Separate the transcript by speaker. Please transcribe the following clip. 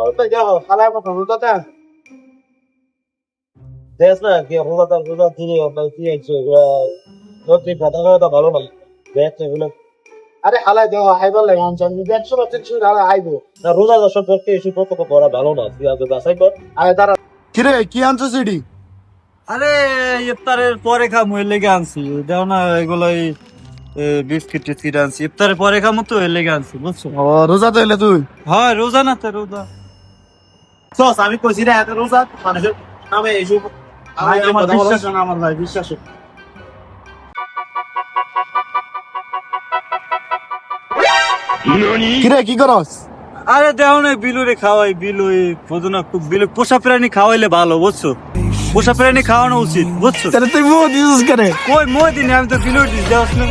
Speaker 1: ওটা যাও খালা কথা রোজাটা দেশ না কি রোজা তিনি আপনার কি আছে রোজে কথা কথা ভালো না দেশ এগুলো আরে হালাই দেওয়া হাইবার লাগে আমি জানি 100% হালা হাইবো না রোজা দর্শক করতে এসে কত করা ভালো না তুই আগে বাসাই কর আরে দাঁড়া
Speaker 2: কিরে কি আনছো সিডি?
Speaker 3: আরে ইফতারের পরে খামু এর লেগে আনছি দাও না এগুলো বিস্কিট টিস্কিট আনছি ইফতারের পরে খামু তো এর লেগে আনছি বুঝছো।
Speaker 2: ও রোজা তো এলে তুই?
Speaker 3: হ্যাঁ রোজা না তো রোজা।
Speaker 1: সস আমি কইছি না এত রোজা মানুষের নামে এইসব
Speaker 2: ভাই, আমার বিশ্বাস
Speaker 1: না আমার ভাই বিশ্বাস
Speaker 2: কিরে কি করস?
Speaker 3: আরে দেও না বিলুরে খাওয়াই বিলু বুঝো খুব বিলু পোষা প্রাণী খাওয়াইলে ভালো বুঝছো, পোষা প্রাণী খাওয়ানো উচিত বুঝছো।
Speaker 2: তাহলে তুই মুখ দিছিস কেন?
Speaker 3: কই মই দিন আমি তো বিলুর দিস দেওয়াস না।